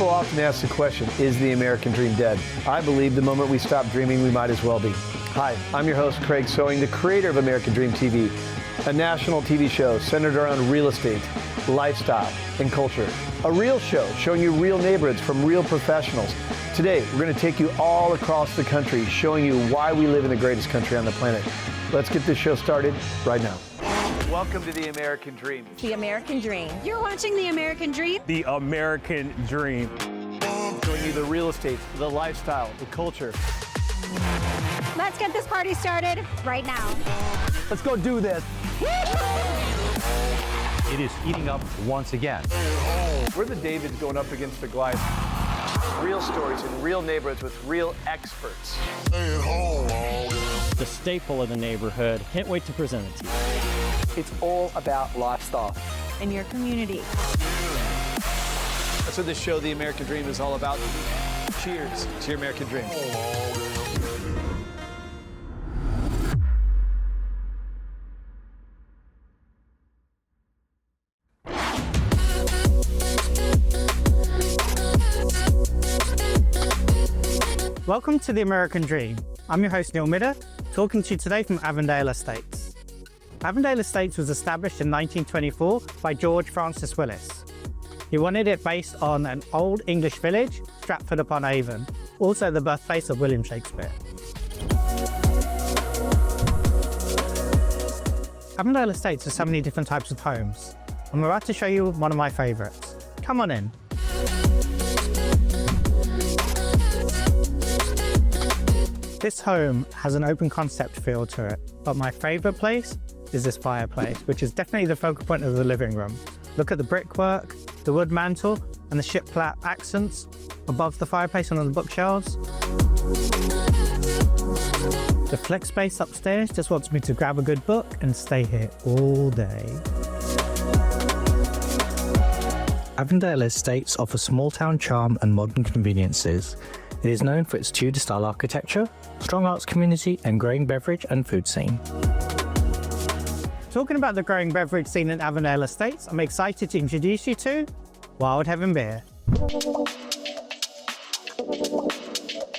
People often ask the question, is the American dream dead? I believe the moment we stop dreaming, we might as well be. Hi, I'm your host, Craig Sewing, the creator of American Dream TV, a national TV show centered around real estate, lifestyle, and culture. A real show showing you real neighborhoods from real professionals. Today, we're going to take you all across the country, showing you why we live in the greatest country on the planet. Let's get this show started right now. Welcome to the American Dream. The American Dream. You're watching The American Dream? The American Dream. Showing you the real estate, the lifestyle, the culture. Let's get this party started right now. Let's go do this. It is heating up once again. We're the Davids going up against the Goliath. Real stories in real neighborhoods with real experts. The staple of the neighborhood. Can't wait to present it to you. It's all about lifestyle. In your community. That's what this show, The American Dream, is all about. Cheers to your American Dream. Welcome to The American Dream. I'm your host, Neil Midder, talking to you today from Avondale Estates. Avondale Estates was established in 1924 by George Francis Willis. He wanted it based on an old English village, Stratford-upon-Avon, also the birthplace of William Shakespeare. Avondale Estates has so many different types of homes. I'm about to show you one of my favorites. Come on in. This home has an open concept feel to it, but my favorite place is this fireplace, which is definitely the focal point of the living room. Look at the brickwork, the wood mantle, and the shiplap accents above the fireplace and on the bookshelves. The flex space upstairs just wants me to grab a good book and stay here all day. Avondale Estates offer small town charm and modern conveniences. It is known for its Tudor-style architecture, strong arts community, and growing beverage and food scene. Talking about the growing beverage scene in Avondale Estates, I'm excited to introduce you to Wild Heaven Beer.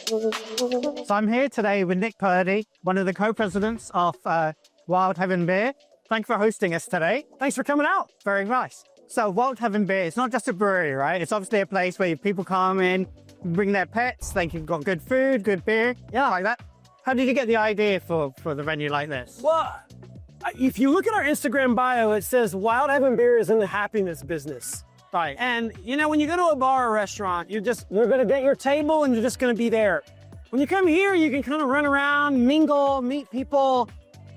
So I'm here today with Nick Purdy, one of the co-presidents of Wild Heaven Beer. Thanks for hosting us today. Thanks for coming out. Very nice. So Wild Heaven Beer, it's not just a brewery, right? It's obviously a place where people come in, bring their pets, they can got good food, good beer. Yeah, I like that. How did you get the idea for the venue like this? Well, if you look at our Instagram bio, it says Wild Heaven Beer is in the happiness business. Right. And you know, when you go to a bar or restaurant, you're gonna get your table and you're just gonna be there. When you come here, you can kind of run around, mingle, meet people,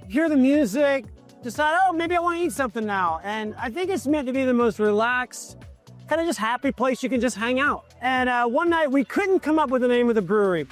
hear the music, decide, oh, maybe I want to eat something now. And I think it's meant to be the most relaxed, kind of just happy place you can just hang out. And one night we couldn't come up with the name of the brewery.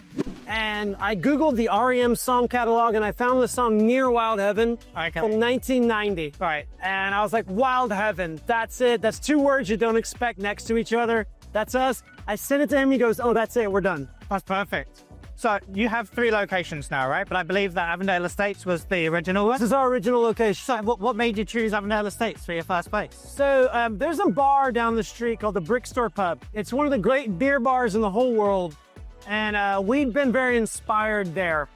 And I Googled the REM song catalog and I found the song Near Wild Heaven from 1990. Right. And I was like, Wild Heaven, that's it. That's two words you don't expect next to each other. That's us. I sent it to him, he goes, oh, that's it, we're done. That's perfect. So you have 3 locations now, right? But I believe that Avondale Estates was the original one. This is our original location. So what made you choose Avondale Estates for your first place? So there's a bar down the street called the Brick Store Pub. It's one of the great beer bars in the whole world. And we'd been very inspired there.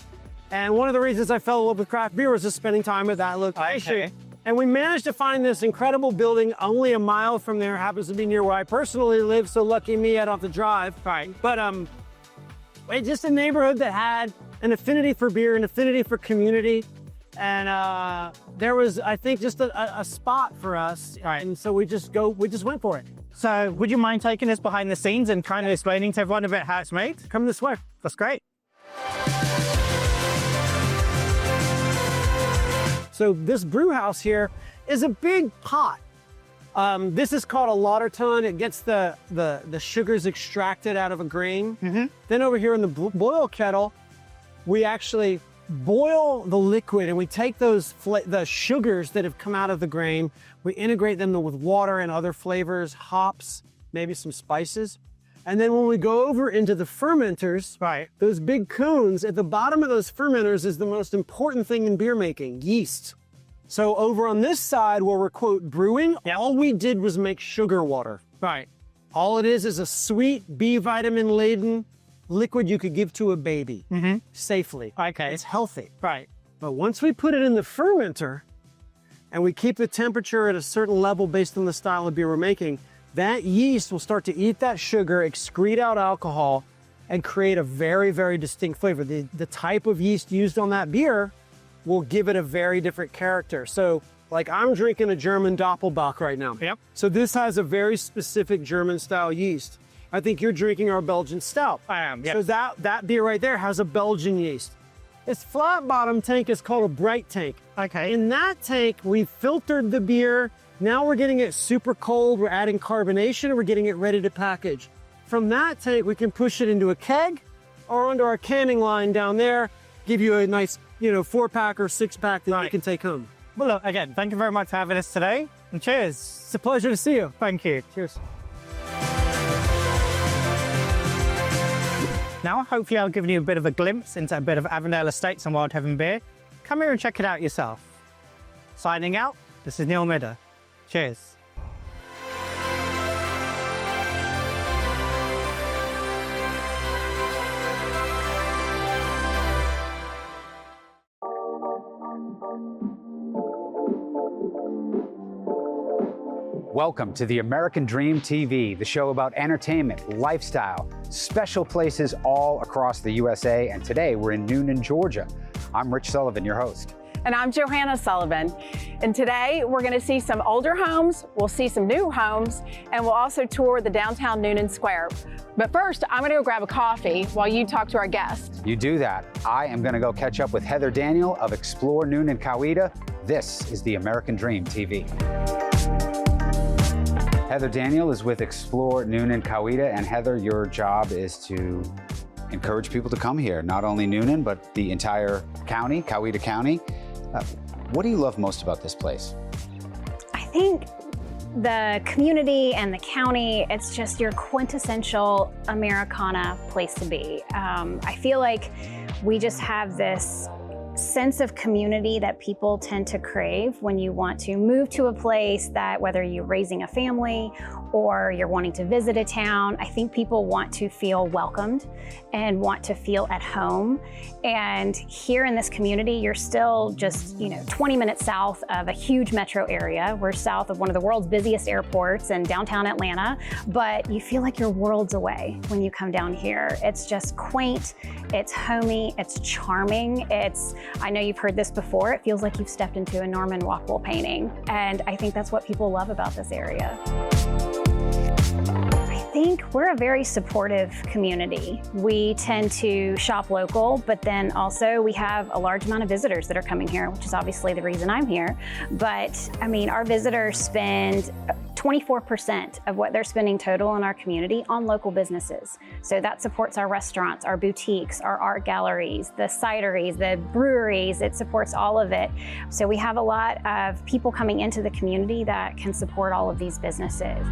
And one of the reasons I fell in love with craft beer was just spending time at that location. Okay. And we managed to find this incredible building only a mile from there. Happens to be near where I personally live, so lucky me, I don't have to drive. Right. But it's just a neighborhood that had an affinity for beer, an affinity for community. And there was, I think, just a spot for us. Right. And so we just went for it. So would you mind taking us behind the scenes and kind of explaining to everyone a bit how it's made? Come this way. That's great. So this brew house here is a big pot. This is called a lauter tun. It gets the sugars extracted out of a grain. Mm-hmm. Then over here in the boil kettle, we actually boil the liquid and we take the sugars that have come out of the grain, we integrate them with water and other flavors, hops, maybe some spices. And then when we go over into the fermenters, right, those big cones, at the bottom of those fermenters is the most important thing in beer making, yeast. So over on this side where we're, quote, brewing, all we did was make sugar water. right. All it is a sweet B vitamin laden liquid you could give to a baby safely. Okay. It's healthy. Right. But once we put it in the fermenter and we keep the temperature at a certain level based on the style of beer we're making, that yeast will start to eat that sugar, excrete out alcohol, and create a very, very distinct flavor. The type of yeast used on that beer will give it a very different character. So, like I'm drinking a German Doppelbock right now. Yep. So this has a very specific German style yeast. I think you're drinking our Belgian stout. I am, yep. So that beer right there has a Belgian yeast. This flat bottom tank is called a bright tank. Okay. In that tank, we filtered the beer. Now we're getting it super cold. We're adding carbonation and we're getting it ready to package. From that tank, we can push it into a keg or onto our canning line down there, give you a nice, 4-pack or 6-pack that you can take home. Well, look, again, thank you very much for having us today. And cheers. It's a pleasure to see you. Thank you. Cheers. Now, hopefully I've given you a bit of a glimpse into a bit of Avondale Estates and Wild Heaven Beer. Come here and check it out yourself. Signing out, this is Neil Midder. Cheers. Welcome to the American Dream TV, the show about entertainment, lifestyle, special places all across the USA. And today we're in Noonan, Georgia. I'm Rich Sullivan, your host. And I'm Johanna Sullivan. And today we're going to see some older homes, we'll see some new homes, and we'll also tour the downtown Noonan Square. But first, I'm going to go grab a coffee while you talk to our guest. You do that. I am going to go catch up with Heather Daniel of Explore Noonan Coweta. This is the American Dream TV. Heather Daniel is with Explore Noonan Coweta, and Heather, your job is to encourage people to come here, not only Noonan, but the entire county, Coweta County. What do you love most about this place? I think the community and the county, it's just your quintessential Americana place to be. I feel like we just have this sense of community that people tend to crave when you want to move to a place that, whether you're raising a family or you're wanting to visit a town, I think people want to feel welcomed and want to feel at home. And here in this community, you're still just 20 minutes south of a huge metro area. We're south of one of the world's busiest airports in downtown Atlanta, but you feel like you're worlds away when you come down here. It's just quaint, it's homey, it's charming. I know you've heard this before, it feels like you've stepped into a Norman Rockwell painting. And I think that's what people love about this area. I think we're a very supportive community. We tend to shop local, but then also we have a large amount of visitors that are coming here, which is obviously the reason I'm here. But I mean, our visitors spend 24% of what they're spending total in our community on local businesses. So that supports our restaurants, our boutiques, our art galleries, the cideries, the breweries, it supports all of it. So we have a lot of people coming into the community that can support all of these businesses.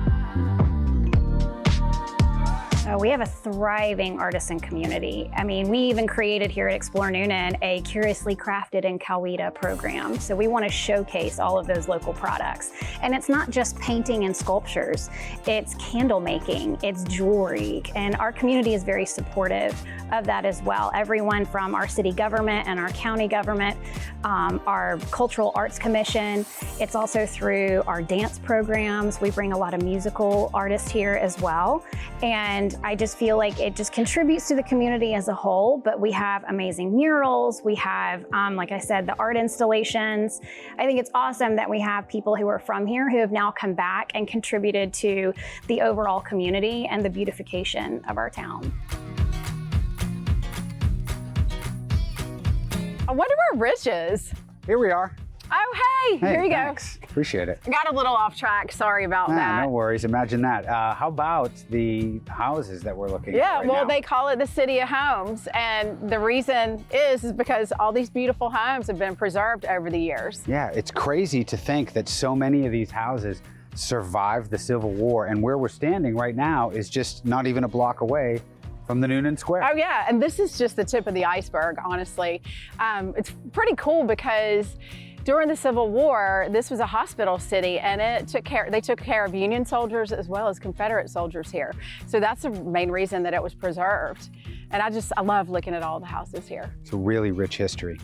We have a thriving artisan community. I mean, we even created here at Explore Noonan a Curiously Crafted in Coweta program. So we want to showcase all of those local products. And it's not just painting and sculptures, it's candle making, it's jewelry. And our community is very supportive of that as well. Everyone from our city government and our county government, our Cultural Arts Commission. It's also through our dance programs. We bring a lot of musical artists here as well. And I just feel like it just contributes to the community as a whole, but we have amazing murals. We have, like I said, the art installations. I think it's awesome that we have people who are from here who have now come back and contributed to the overall community and the beautification of our town. I wonder where Rich is. Here we are. Oh, hey, here you thanks. Appreciate it. go. Got a little off track, sorry about that. No worries, imagine that. How about the houses that we're looking at right Well, now? they call it the City of Homes, and the reason is because all these beautiful homes have been preserved over the years. Yeah, it's crazy to think that so many of these houses survived the Civil War, and where we're standing right now is just not even a block away from the Noonan Square. Oh yeah, and this is just the tip of the iceberg, honestly. It's pretty cool because During the Civil War, this was a hospital city, and they took care of Union soldiers as well as Confederate soldiers here. So that's the main reason that it was preserved. And I love looking at all the houses here. It's a really rich history.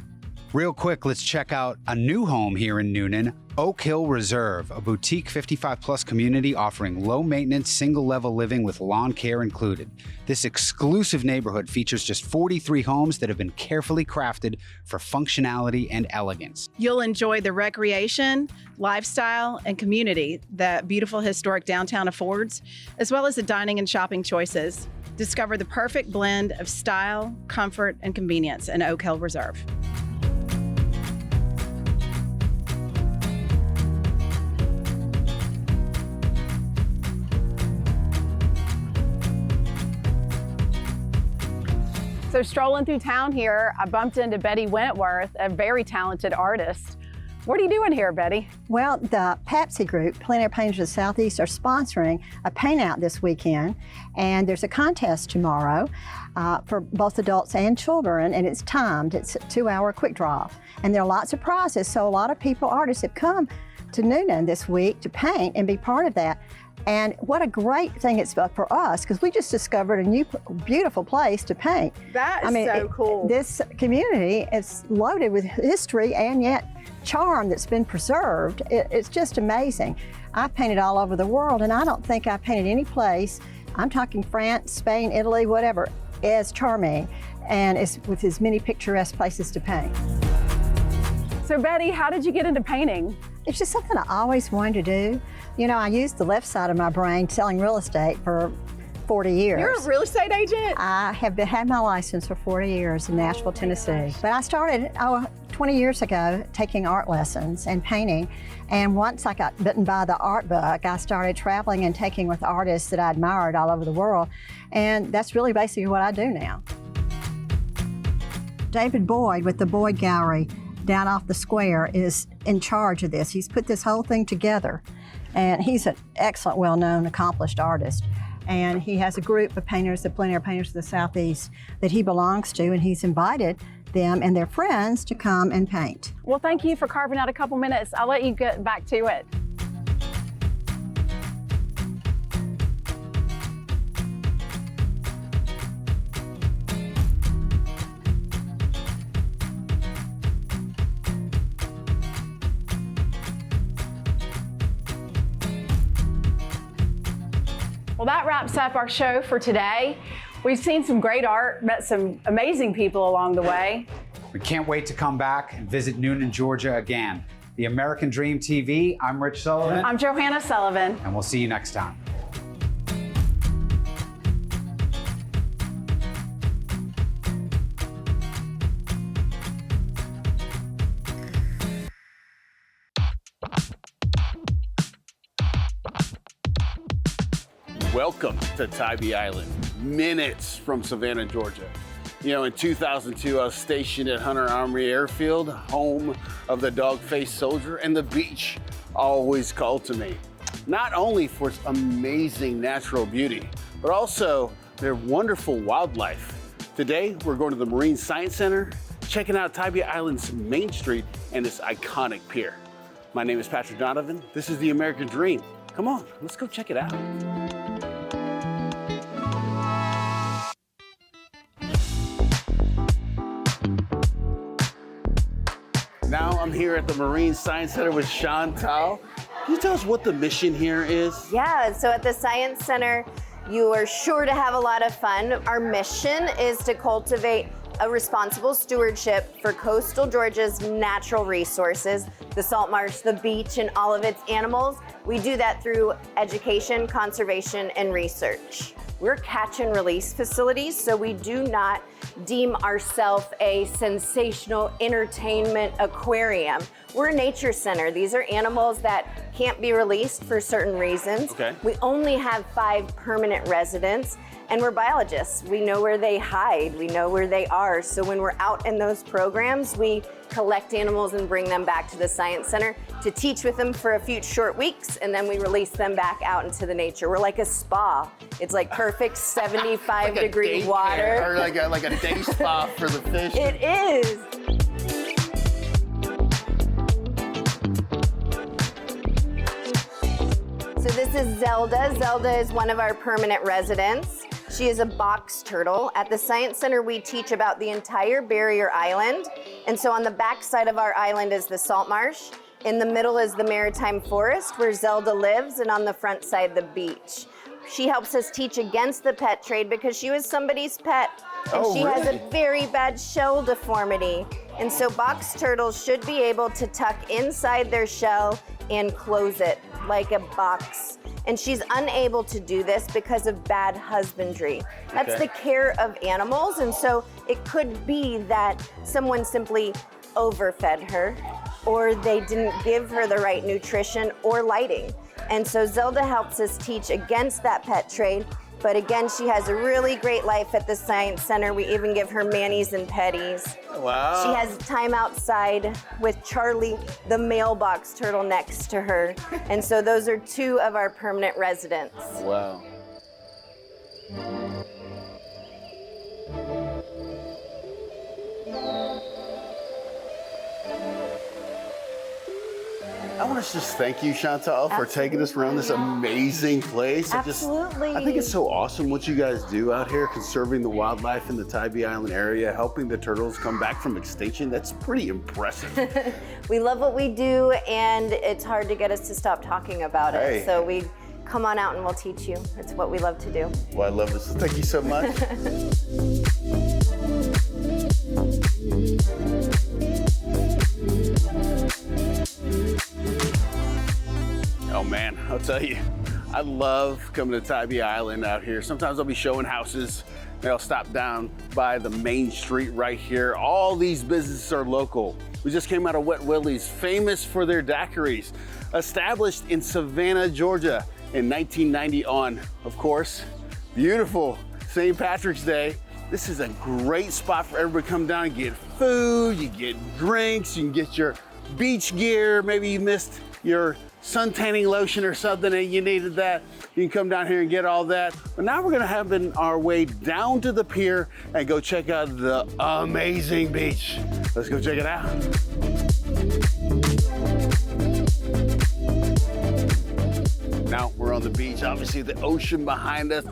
Real quick, let's check out a new home here in Noonan, Oak Hill Reserve, a boutique 55-plus community offering low-maintenance, single-level living with lawn care included. This exclusive neighborhood features just 43 homes that have been carefully crafted for functionality and elegance. You'll enjoy the recreation, lifestyle, and community that beautiful historic downtown affords, as well as the dining and shopping choices. Discover the perfect blend of style, comfort, and convenience in Oak Hill Reserve. So strolling through town here, I bumped into Betty Wentworth, a very talented artist. What are you doing here, Betty? Well, the Pepsi Group, Plein Air Painters of the Southeast, are sponsoring a paint out this weekend, and there's a contest tomorrow for both adults and children, and it's timed. It's a 2-hour quick draw, and there are lots of prizes. So a lot of artists have come to Noonan this week to paint and be part of that. And what a great thing it's for us, because we just discovered a new beautiful place to paint. That is so cool. This community is loaded with history and yet charm that's been preserved. It's just amazing. I've painted all over the world, and I don't think I've painted any place, I'm talking France, Spain, Italy, whatever, as charming and with as many picturesque places to paint. So Betty, how did you get into painting? It's just something I always wanted to do. You know, I used the left side of my brain selling real estate for 40 years. You're a real estate agent? I have had my license for 40 years in Nashville, Tennessee. But I started 20 years ago taking art lessons and painting. And once I got bitten by the art bug, I started traveling and taking with artists that I admired all over the world. And that's really basically what I do now. David Boyd with the Boyd Gallery down off the square is in charge of this. He's put this whole thing together. And he's an excellent, well-known, accomplished artist. And he has a group of painters, the Plein Air Painters of the Southeast, that he belongs to, and he's invited them and their friends to come and paint. Well, thank you for carving out a couple minutes. I'll let you get back to it. Well, that wraps up our show for today. We've seen some great art, met some amazing people along the way. We can't wait to come back and visit Noonan, Georgia again. The American Dream TV, I'm Rich Sullivan. I'm Johanna Sullivan. And we'll see you next time. Welcome to Tybee Island, minutes from Savannah, Georgia. You know, in 2002, I was stationed at Hunter Armory Airfield, home of the dog-faced soldier, and the beach always called to me. Not only for its amazing natural beauty, but also their wonderful wildlife. Today, we're going to the Marine Science Center, checking out Tybee Island's Main Street and its iconic pier. My name is Patrick Donovan. This is the American Dream. Come on, let's go check it out. Now I'm here at the Marine Science Center with Chantal. Can you tell us what the mission here is? Yeah, so at the Science Center, you are sure to have a lot of fun. Our mission is to cultivate a responsible stewardship for coastal Georgia's natural resources, the salt marsh, the beach, and all of its animals. We do that through education, conservation, and research. We're catch and release facilities, so we do not deem ourselves a sensational entertainment aquarium. We're a nature center. These are animals that can't be released for certain reasons. Okay. We only have 5 permanent residents, and we're biologists. We know where they hide. We know where they are. So when we're out in those programs, we collect animals and bring them back to the Science Center to teach with them for a few short weeks, and then we release them back out into the nature. We're like a spa. It's like perfect 75-degree water. Or like a day spa for the fish. It is. So this is Zelda. Zelda is one of our permanent residents. She is a box turtle. At the Science Center, we teach about the entire barrier island. And so on the back side of our island is the salt marsh. In the middle is the maritime forest where Zelda lives, and on the front side, the beach. She helps us teach against the pet trade because she was somebody's pet. And she has a very bad shell deformity. And so box turtles should be able to tuck inside their shell and close it like a box. And she's unable to do this because of bad husbandry. That's the care of animals. And so it could be that someone simply overfed her, or they didn't give her the right nutrition or lighting. And so Zelda helps us teach against that pet trade. But again, she has a really great life at the Science Center. We even give her manis and petties. Wow. She has time outside with Charlie, the mailbox turtle, next to her. And so those are two of our permanent residents. Wow. I want to just thank you, Chantal, for taking us around this amazing place. Absolutely. I think it's so awesome what you guys do out here, conserving the wildlife in the Tybee Island area, helping the turtles come back from extinction. That's pretty impressive. We love what we do, and it's hard to get us to stop talking about it. So we come on out and we'll teach you. It's what we love to do. Well, I love this. Thank you so much. Oh man, I'll tell you, I love coming to Tybee Island out here. Sometimes I'll be showing houses and I'll stop down by the main street right here. All these businesses are local. We just came out of Wet Willie's, famous for their daiquiris, established in Savannah, Georgia in 1990 on, of course, beautiful St. Patrick's Day. This is a great spot for everybody to come down and get food, you get drinks, you can get your beach gear, maybe you missed your sun tanning lotion or something and you needed that. You can come down here and get all that. But now we're gonna have our way down to the pier and go check out the amazing beach. Let's go check it out. Now we're on the beach, obviously the ocean behind us.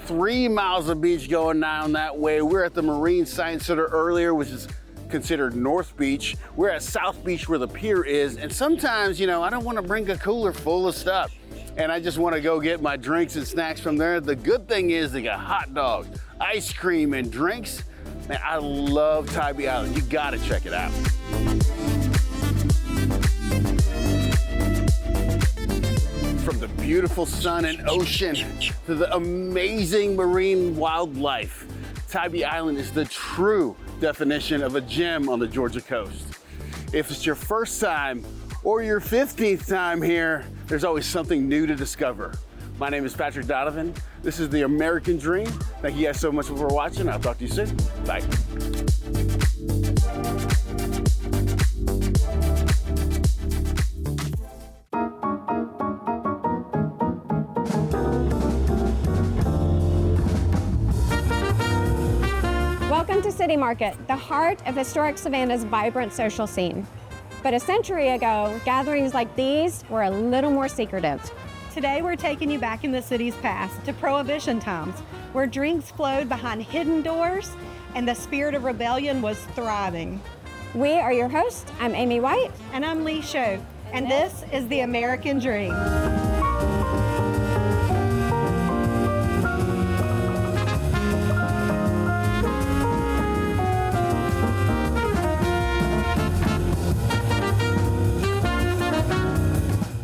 3 miles of beach going down that way. We're at the Marine Science Center earlier, which is considered North Beach. We're at South Beach where the pier is. And sometimes, you know, I don't want to bring a cooler full of stuff and I just want to go get my drinks and snacks from there. The good thing is they got hot dogs, ice cream, and drinks. Man, I love Tybee Island. You got to check it out. From the beautiful sun and ocean to the amazing marine wildlife, Tybee Island is the true definition of a gem on the Georgia coast. If it's your first time or your 15th time here, there's always something new to discover. My name is Patrick Donovan. This is the American Dream. Thank you guys so much for watching. I'll talk to you soon. Bye. Welcome to City Market, the heart of historic Savannah's vibrant social scene. But a century ago, gatherings like these were a little more secretive. Today we're taking you back in the city's past to Prohibition times, where drinks flowed behind hidden doors and the spirit of rebellion was thriving. We are your hosts. I'm Amy White. And I'm Lee Sho. And this is the American Dream.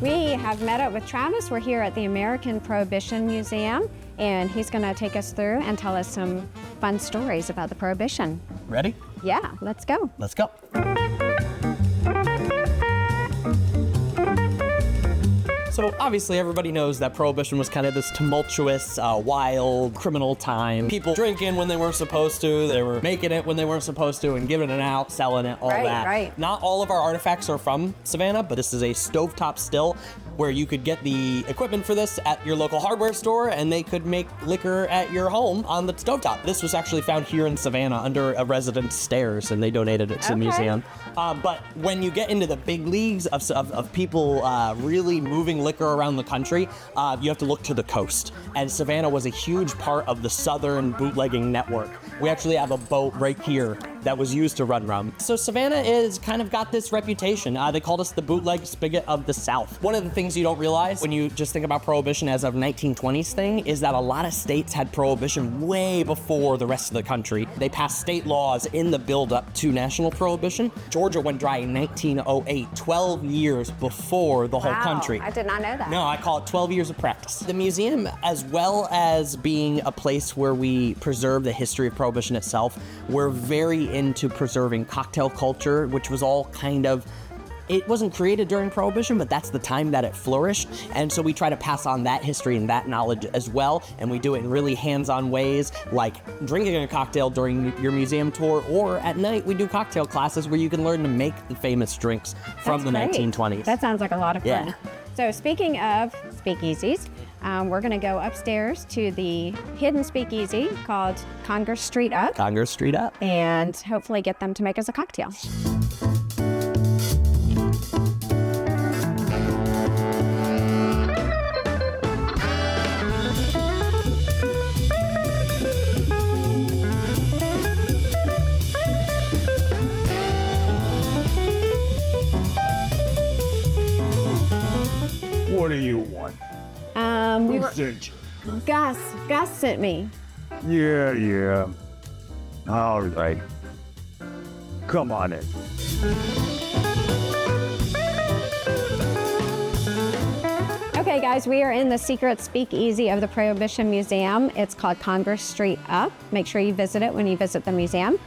We have met up with Travis. We're here at the American Prohibition Museum, and he's going to take us through and tell us some fun stories about the Prohibition. Ready? Yeah, let's go. Let's go. So obviously everybody knows that Prohibition was kind of this tumultuous, wild, criminal time. People drinking when they weren't supposed to, they were making it when they weren't supposed to and giving it out, selling it, all that. Right. Not all of our artifacts are from Savannah, but this is a stovetop still where you could get the equipment for this at your local hardware store and they could make liquor at your home on the stovetop. This was actually found here in Savannah under a resident's stairs and they donated it to the museum. But when you get into the big leagues of people really moving liquor around the country, you have to look to the coast. And Savannah was a huge part of the southern bootlegging network. We actually have a boat right here that was used to run rum. So Savannah is kind of got this reputation. They called us the bootleg spigot of the South. One of the things you don't realize when you just think about Prohibition as of 1920s thing is that a lot of states had Prohibition way before the rest of the country. They passed state laws in the build-up to national Prohibition. Georgia went dry in 1908, 12 years before the whole country. I did not know that. No, I call it 12 years of practice. The museum, as well as being a place where we preserve the history of Prohibition itself, we're very into preserving cocktail culture, which was all kind of, it wasn't created during Prohibition, but that's the time that it flourished. And so we try to pass on that history and that knowledge as well. And we do it in really hands-on ways, like drinking a cocktail during your museum tour, or at night we do cocktail classes where you can learn to make the famous drinks from the 1920s. That sounds like a lot of fun. Yeah. So speaking of speakeasies, we're going to go upstairs to the hidden speakeasy called Congress Street Up. Congress Street Up. And hopefully get them to make us a cocktail. What do you want? Gus sent me. Yeah. All right. Come on in. Okay, guys, we are in the secret speakeasy of the Prohibition Museum. It's called Congress Street Up. Make sure you visit it when you visit the museum.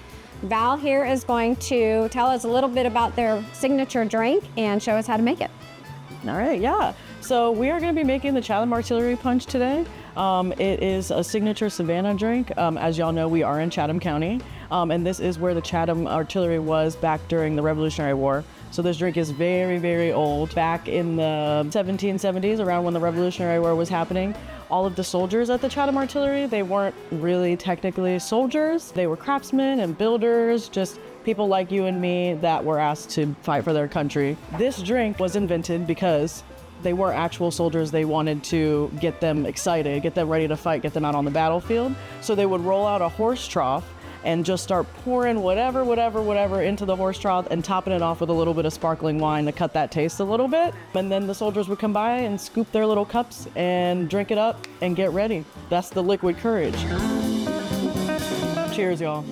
Val here is going to tell us a little bit about their signature drink and show us how to make it. All right, yeah. So we are going to be making the Chatham Artillery Punch today. It is a signature Savannah drink. As y'all know, we are in Chatham County, and this is where the Chatham Artillery was back during the Revolutionary War. So this drink is very, very old. Back in the 1770s, around when the Revolutionary War was happening, all of the soldiers at the Chatham Artillery, they weren't really technically soldiers. They were craftsmen and builders, just people like you and me that were asked to fight for their country. This drink was invented because they were actual soldiers. They wanted to get them excited, get them ready to fight, get them out on the battlefield. So they would roll out a horse trough and just start pouring whatever into the horse trough and topping it off with a little bit of sparkling wine to cut that taste a little bit. And then the soldiers would come by and scoop their little cups and drink it up and get ready. That's the liquid courage. Cheers, y'all.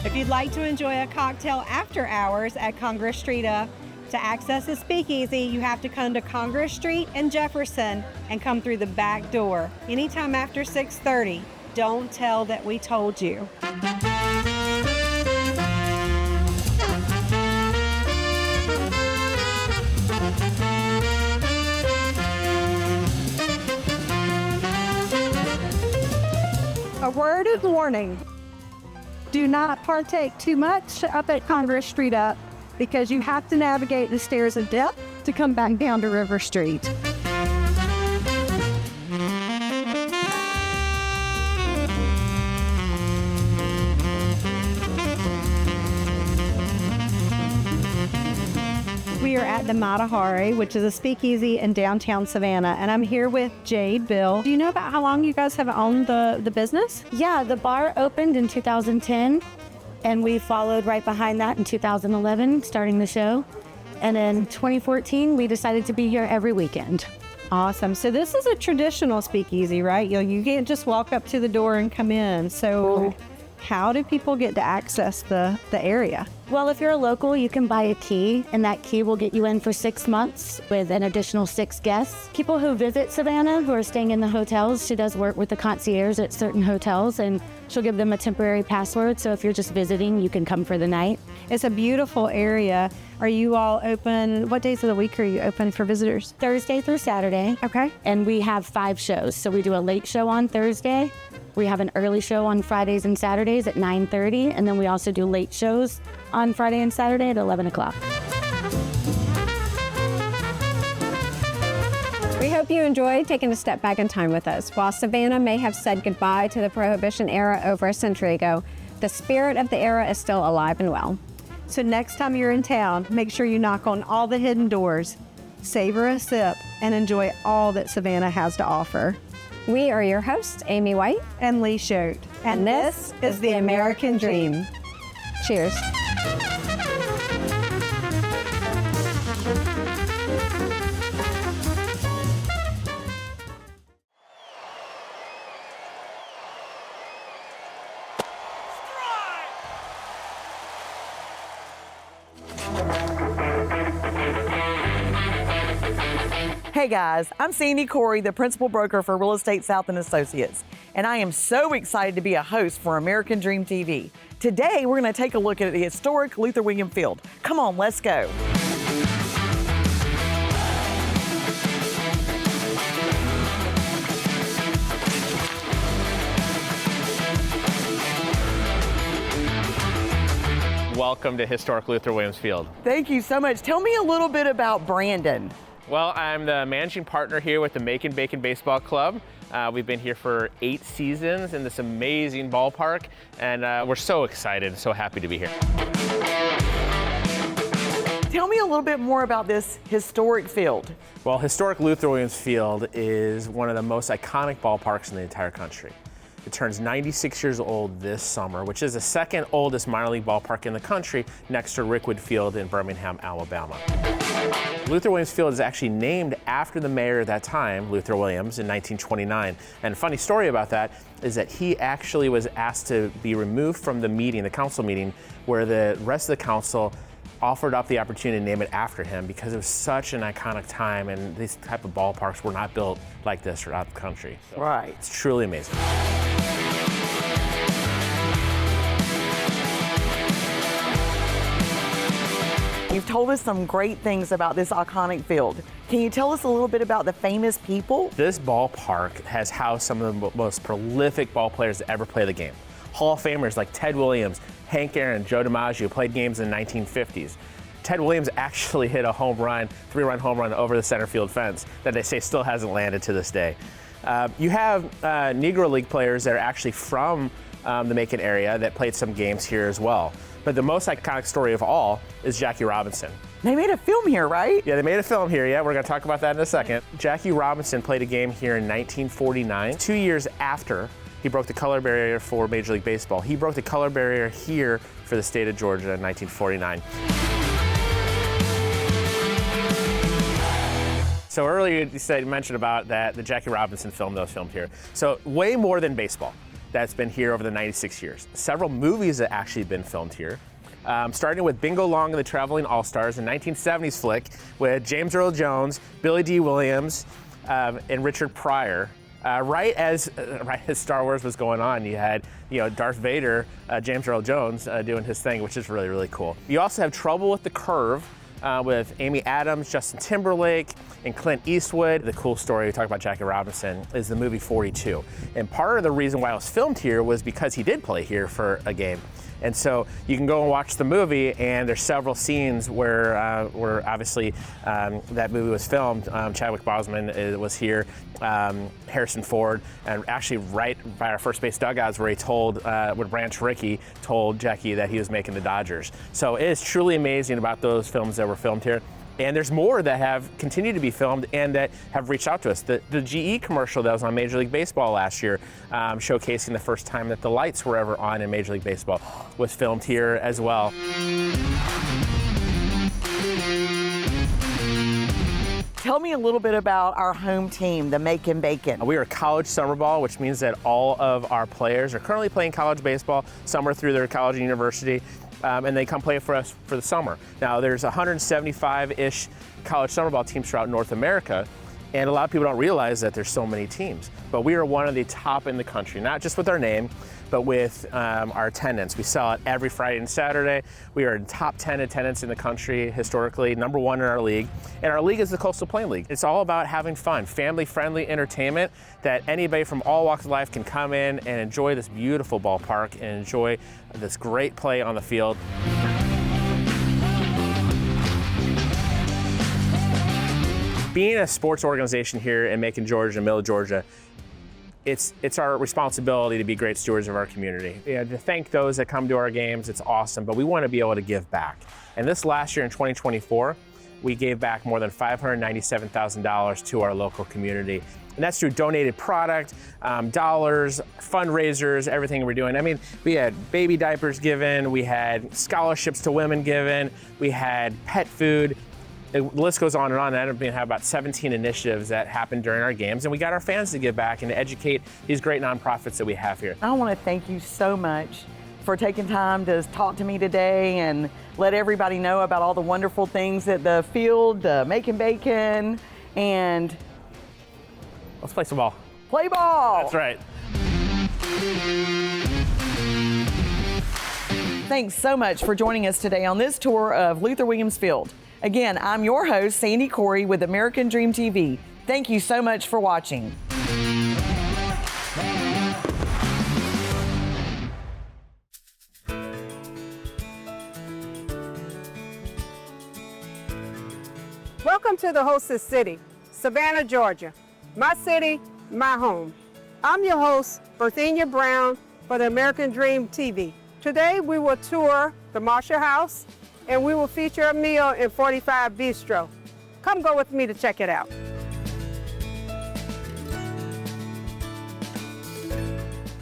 If you'd like to enjoy a cocktail after hours at Congress Street Up, to access the speakeasy, you have to come to Congress Street and Jefferson and come through the back door anytime after 6:30. Don't tell that we told you. A word of warning. Do not partake too much up at Congress Street Up, because you have to navigate the stairs of death to come back down to River Street. We are at the Matahari, which is a speakeasy in downtown Savannah, and I'm here with Jade, Bill. Do you know about how long you guys have owned the business? Yeah, the bar opened in 2010. And we followed right behind that in 2011, starting the show. And in 2014, we decided to be here every weekend. Awesome. So this is a traditional speakeasy, right? You can't just walk up to the door and come in. So how do people get to access the area? Well, if you're a local, you can buy a key, and that key will get you in for 6 months with an additional 6 guests. People who visit Savannah, who are staying in the hotels, she does work with the concierge at certain hotels, and she'll give them a temporary password. So if you're just visiting, you can come for the night. It's a beautiful area. Are you all open? What days of the week are you open for visitors? Thursday through Saturday. Okay. And we have 5 shows. So we do a late show on Thursday. We have an early show on Fridays and Saturdays at 9:30, and then we also do late shows on Friday and Saturday at 11 o'clock. We hope hope you enjoyed taking a step back in time with us. While Savannah may have said goodbye to the Prohibition era over a century ago, the spirit of the era is still alive and well. So next time you're in town, make sure you knock on all the hidden doors, savor a sip, and enjoy all that Savannah has to offer. We are your hosts, Amy White and Lee Schote. And this is the American Dream. Cheers. Hey guys, I'm Sandy Corey, the principal broker for Real Estate South & Associates, and I am so excited to be a host for American Dream TV. Today, we're going to take a look at the historic Luther William Field. Come on, let's go. Welcome to historic Luther Williams Field. Thank you so much. Tell me a little bit about Brandon. Well, I'm the managing partner here with the Macon Bacon Baseball Club. We've been here for 8 seasons in this amazing ballpark, and we're so excited, so happy to be here. Tell me a little bit more about this historic field. Well, historic Luther Williams Field is one of the most iconic ballparks in the entire country. It turns 96 years old this summer, which is the second oldest minor league ballpark in the country, next to Rickwood Field in Birmingham, Alabama. Luther Williams Field is actually named after the mayor at that time, Luther Williams, in 1929. And a funny story about that is that he actually was asked to be removed from the meeting, the council meeting, where the rest of the council offered up the opportunity to name it after him because it was such an iconic time, and these type of ballparks were not built like this throughout the country. So right. It's truly amazing. You've told us some great things about this iconic field. Can you tell us a little bit about the famous people? This ballpark has housed some of the most prolific ball players to ever play the game. Hall of Famers like Ted Williams, Hank Aaron, Joe DiMaggio played games in the 1950s. Ted Williams actually hit a home run, 3-run home run over the center field fence that they say still hasn't landed to this day. You have Negro League players that are actually from the Macon area that played some games here as well. But the most iconic story of all is Jackie Robinson. They made a film here, right? Yeah, they made a film here, yeah. We're gonna talk about that in a second. Jackie Robinson played a game here in 1949, 2 years after he broke the color barrier for Major League Baseball. He broke the color barrier here for the state of Georgia in 1949. So earlier you mentioned about that, the Jackie Robinson film that was filmed here. So way more than baseball that's been here over the 96 years. Several movies that actually been filmed here. Starting with Bingo Long and the Traveling All-Stars, a 1970s flick with James Earl Jones, Billy D. Williams, and Richard Pryor. Right as Star Wars was going on, you had Darth Vader, James Earl Jones doing his thing, which is really, really cool. You also have Trouble with the Curve with Amy Adams, Justin Timberlake, and Clint Eastwood. The cool story we talk about Jackie Robinson is the movie 42. And part of the reason why it was filmed here was because he did play here for a game. And so you can go and watch the movie, and there's several scenes where obviously that movie was filmed. Chadwick Boseman was here, Harrison Ford, and actually right by our first base dugouts where he told, when Branch Rickey told Jackie that he was making the Dodgers. So it is truly amazing about those films that were filmed here. And there's more that have continued to be filmed and that have reached out to us. The GE commercial that was on Major League Baseball last year, showcasing the first time that the lights were ever on in Major League Baseball, was filmed here as well. Tell me a little bit about our home team, the Macon Bacon. We are college summer ball, which means that all of our players are currently playing college baseball. Some are through their college and university. And they come play for us for the summer. Now, there's 175-ish college summer ball teams throughout North America, and a lot of people don't realize that there's so many teams. But we are one of the top in the country, not just with our name, but with our attendance. We sell it every Friday and Saturday. We are in top 10 attendance in the country historically, number 1 in our league. And our league is the Coastal Plain League. It's all about having fun, family-friendly entertainment that anybody from all walks of life can come in and enjoy this beautiful ballpark and enjoy this great play on the field. being a sports organization here in Macon, Georgia, Middle Georgia, it's our responsibility to be great stewards of our community. You know, to thank those that come to our games, it's awesome, but we want to be able to give back. And this last year in 2024, we gave back more than $597,000 to our local community. And that's through donated product, dollars, fundraisers, everything we're doing. I mean, we had baby diapers given, we had scholarships to women given, we had pet food. The list goes on and on. And we have about 17 initiatives that happened during our games, and we got our fans to give back and to educate these great nonprofits that we have here. I want to thank you so much for taking time to talk to me today and let everybody know about all the wonderful things at the field, making bacon, and let's play some ball. Play ball! That's right. Thanks so much for joining us today on this tour of Luther Williams Field. Again, I'm your host, Sandy Corey with American Dream TV. Thank you so much for watching. Welcome to the hostess city, Savannah, Georgia. My city, my home. I'm your host, Berthenia Brown for the American Dream TV. Today we will tour the Marshall House and we will feature a meal in 45 Bistro. Come go with me to check it out.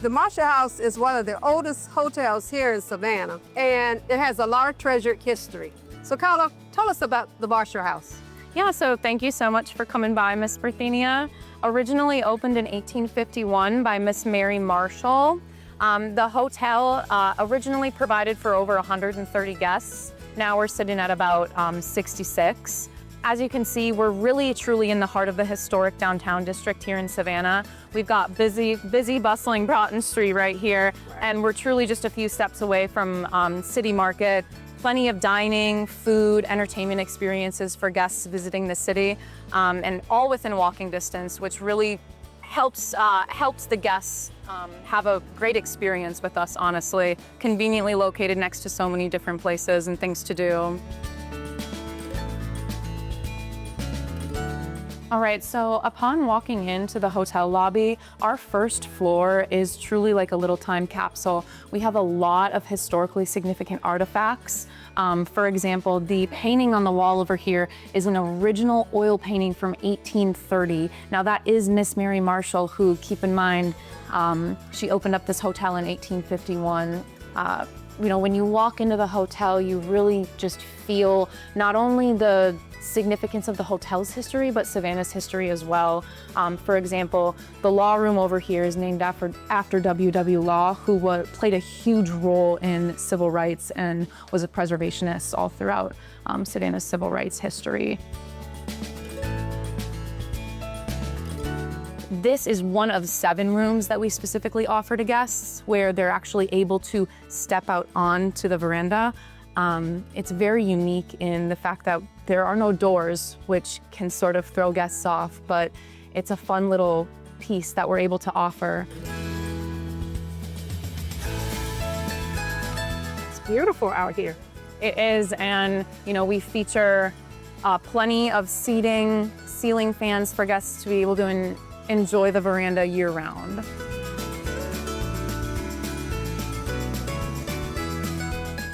The Marshall House is one of the oldest hotels here in Savannah, and it has a lot of treasured history. So Carla, tell us about the Marshall House. Yeah, so thank you so much for coming by, Miss Berthenia. Originally opened in 1851 by Miss Mary Marshall. The hotel originally provided for over 130 guests. Now we're sitting at about 66. As you can see, we're really truly in the heart of the historic downtown district here in Savannah. We've got busy, bustling Broughton Street right here, and we're truly just a few steps away from City Market. Plenty of dining, food, entertainment experiences for guests visiting the city, and all within walking distance, which really helps the guests have a great experience with us, honestly. Conveniently located next to so many different places and things to do. All right, so upon walking into the hotel lobby, our first floor is truly like a little time capsule. We have a lot of historically significant artifacts. For example, the painting on the wall over here is an original oil painting from 1830. Now that is Miss Mary Marshall, who, keep in mind, she opened up this hotel in 1851. You know, when you walk into the hotel, you really just feel not only the significance of the hotel's history, but Savannah's history as well. For example, the law room over here is named after W.W. Law, who played a huge role in civil rights and was a preservationist all throughout Savannah's civil rights history. This is one of 7 rooms that we specifically offer to guests where they're actually able to step out onto the veranda. It's very unique in the fact that there are no doors, which can sort of throw guests off, but it's a fun little piece that we're able to offer. It's beautiful out here. It is, and you know, we feature plenty of seating, ceiling fans for guests to be able to enjoy the veranda year-round.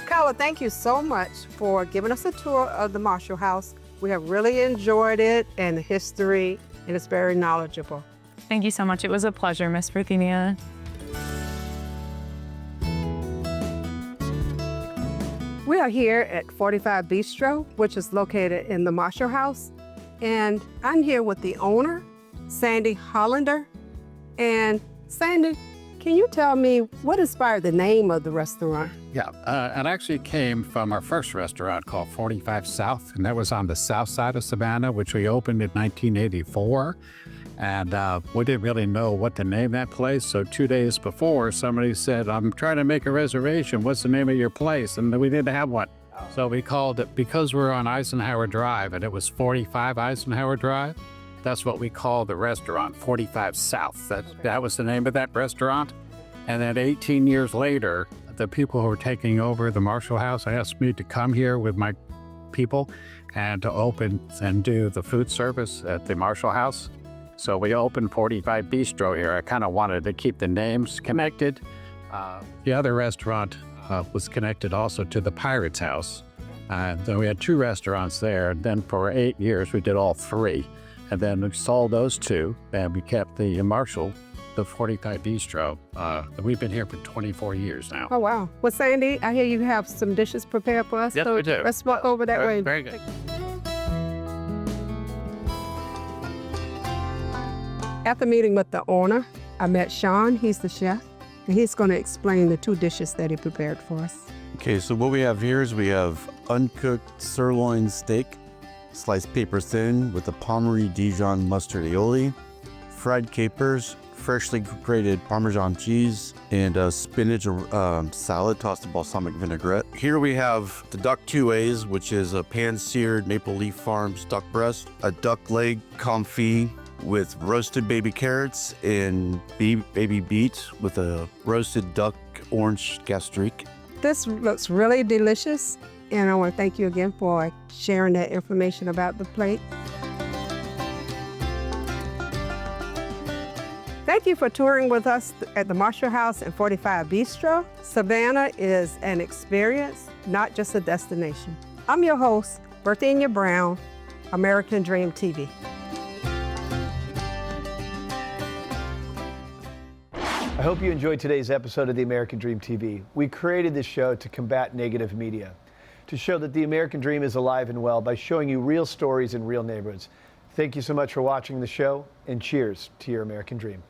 Carla, thank you so much for giving us a tour of the Marshall House. We have really enjoyed it and the history, and it's very knowledgeable. Thank you so much. It was a pleasure, Miss Berthenia. We are here at 45 Bistro, which is located in the Marshall House, and I'm here with the owner, Sandy Hollander. And Sandy, can you tell me what inspired the name of the restaurant? Yeah, it actually came from our first restaurant called 45 South, and that was on the south side of Savannah, which we opened in 1984. And we didn't really know what to name that place. So 2 days before, somebody said, I'm trying to make a reservation. What's the name of your place? And we didn't have one. So we called it, because we're on Eisenhower Drive, and it was 45 Eisenhower Drive. That's what we call the restaurant, 45 South. That was the name of that restaurant. And then 18 years later, the people who were taking over the Marshall House asked me to come here with my people and to open and do the food service at the Marshall House. So we opened 45 Bistro here. I kind of wanted to keep the names connected. The other restaurant was connected also to the Pirates House. So we had 2 restaurants there. Then for 8 years, we did all 3. And then we sold those 2, and we kept the Marshall, the 45 Bistro. We've been here for 24 years now. Oh, wow. Well, Sandy, I hear you have some dishes prepared for us. Yep, so we do. Let's walk over that way. Very good. After meeting with the owner, I met Sean. He's the chef, and he's going to explain the 2 dishes that he prepared for us. Okay, so what we have here is we have uncooked sirloin steak, sliced paper thin with a Pommery Dijon mustard aioli, fried capers, freshly grated Parmesan cheese, and a spinach salad tossed in balsamic vinaigrette. Here we have the duck 2As, which is a pan-seared Maple Leaf Farms duck breast, a duck leg confit with roasted baby carrots and baby beets with a roasted duck orange gastrique. This looks really delicious, and I want to thank you again for sharing that information about the plate. Thank you for touring with us at the Marshall House and 45 Bistro. Savannah is an experience, not just a destination. I'm your host, Berthenia Brown, American Dream TV. I hope you enjoyed today's episode of the American Dream TV. We created this show to combat negative media, to show that the American Dream is alive and well by showing you real stories in real neighborhoods. Thank you so much for watching the show, and cheers to your American Dream.